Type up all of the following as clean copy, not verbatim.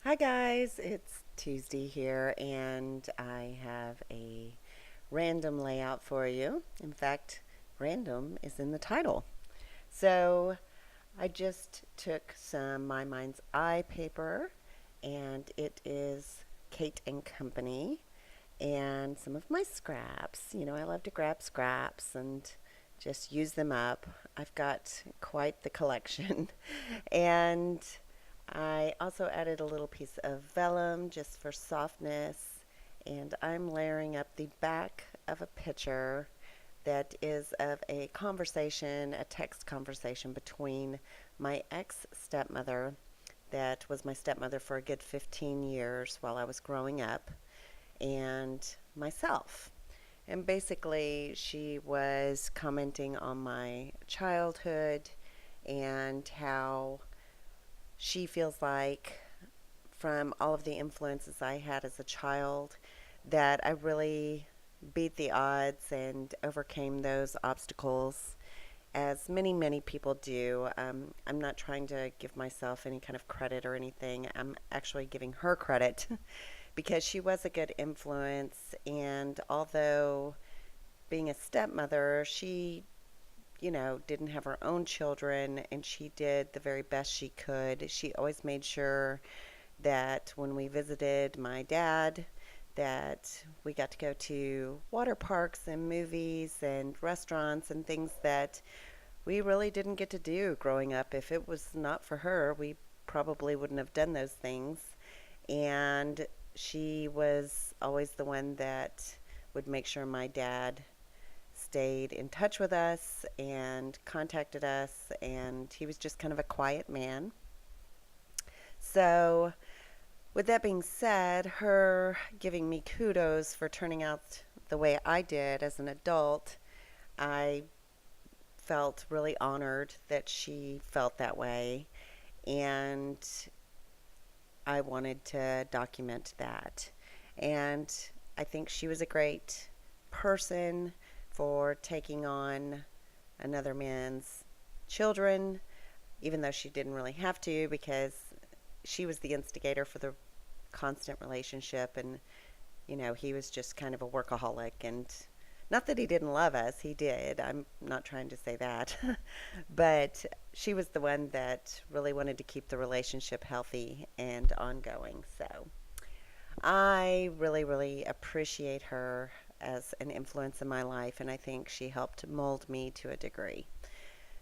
Hi guys, it's Tuesday here and I have a random layout for you. In fact, random is in the title. So I just took some My Mind's Eye paper and it is Kate and Company and some of my scraps. I love to grab scraps and just use them up. I've got quite the collection. And I also added a little piece of vellum just for softness, and I'm layering up the back of a picture that is of a conversation, a text conversation between my ex-stepmother that was my stepmother for a good 15 years while I was growing up, and myself. And basically, she was commenting on my childhood and how she feels like from all of the influences I had as a child that I really beat the odds and overcame those obstacles as many people do. I'm not trying to give myself any kind of credit or anything. I'm actually giving her credit because she was a good influence. And although being a stepmother, she didn't have her own children and she did the very best she could. She always made sure that when we visited my dad, that we got to go to water parks and movies and restaurants and things that we really didn't get to do growing up. If it was not for her, we probably wouldn't have done those things. And she was always the one that would make sure my dad stayed in touch with us and contacted us, and he was just kind of a quiet man. So, with that being said, her giving me kudos for turning out the way I did as an adult, I felt really honored that she felt that way, and I wanted to document that. And I think she was a great person for taking on another man's children, even though she didn't really have to because she was the instigator for the constant relationship. And, he was just kind of a workaholic. And not that he didn't love us, he did. I'm not trying to say that. But she was the one that really wanted to keep the relationship healthy and ongoing. So I really appreciate her as an influence in my life, and I think she helped mold me to a degree.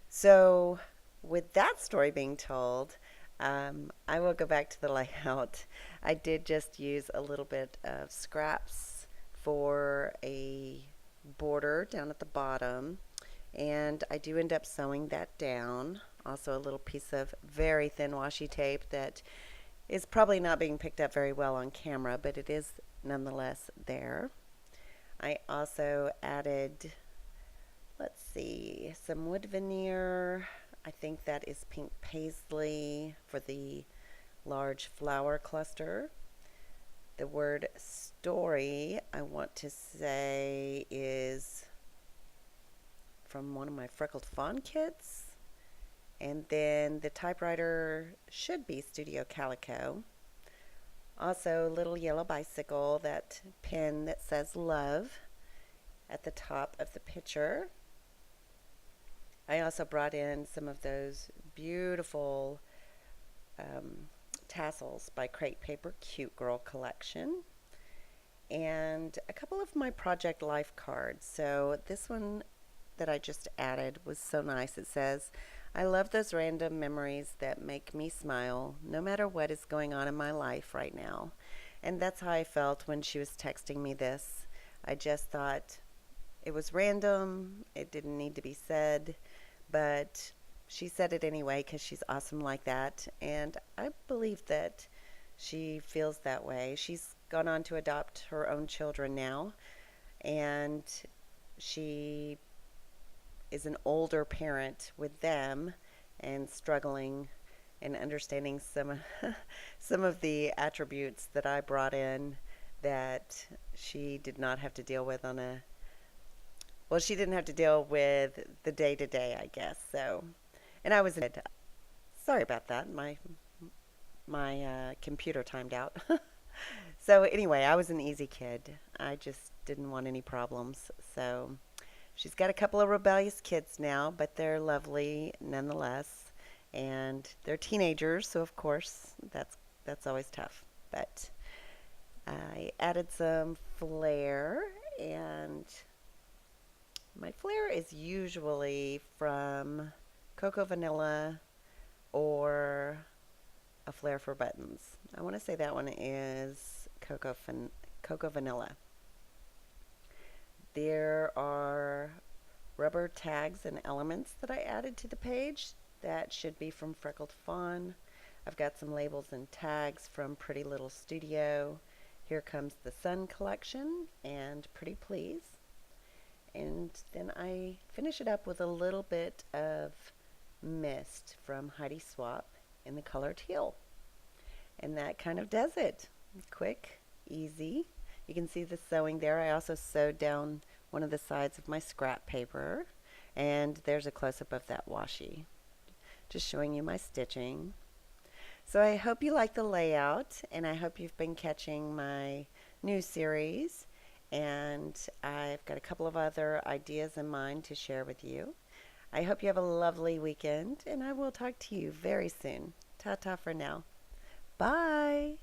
So, with that story being told, I will go back to the layout. I did just use a little bit of scraps for a border down at the bottom, and I do end up sewing that down. Also, a little piece of very thin washi tape that is probably not being picked up very well on camera, but it is nonetheless there. I also added, let's see, some wood veneer. I think that is pink paisley for the large flower cluster. The word story, I want to say, is from one of my Freckled Fawn kits. And then the typewriter should be Studio Calico. Also, little yellow bicycle, that pen that says love at the top of the picture. I also brought in some of those beautiful tassels by Crate Paper Cute Girl collection. And a couple of my Project Life cards. So this one that I just added was so nice. It says, I love those random memories that make me smile no matter what is going on in my life right now. And that's how I felt when she was texting me this. I just thought it was random. It didn't need to be said, but she said it anyway because she's awesome like that. And I believe that she feels that way. She's gone on to adopt her own children now, and she is an older parent with them and struggling and understanding some of the attributes that I brought in that she did not have to deal with on a well, she didn't have to deal with the day to day, I guess. So, and I was sorry about that. My my computer timed out. So anyway, I was an easy kid. I just didn't want any problems. So she's got a couple of rebellious kids now, but they're lovely nonetheless. And they're teenagers, so of course that's always tough. But I added some flair, and my flair is usually from Cocoa Vanilla or a flair for buttons. I want to say that one is Cocoa Vanilla. There are rubber tags and elements that I added to the page. That should be from Freckled Fawn. I've got some labels and tags from Pretty Little Studio. Here comes the Sun collection and Pretty Please. And then I finish it up with a little bit of mist from Heidi Swap in the color teal. And that kind of does it. Quick, easy. You can see the sewing there. I also sewed down one of the sides of my scrap paper. And there's a close-up of that washi. Just showing you my stitching. So I hope you like the layout, and I hope you've been catching my new series. And I've got a couple of other ideas in mind to share with you. I hope you have a lovely weekend, and I will talk to you very soon. Ta-ta for now. Bye.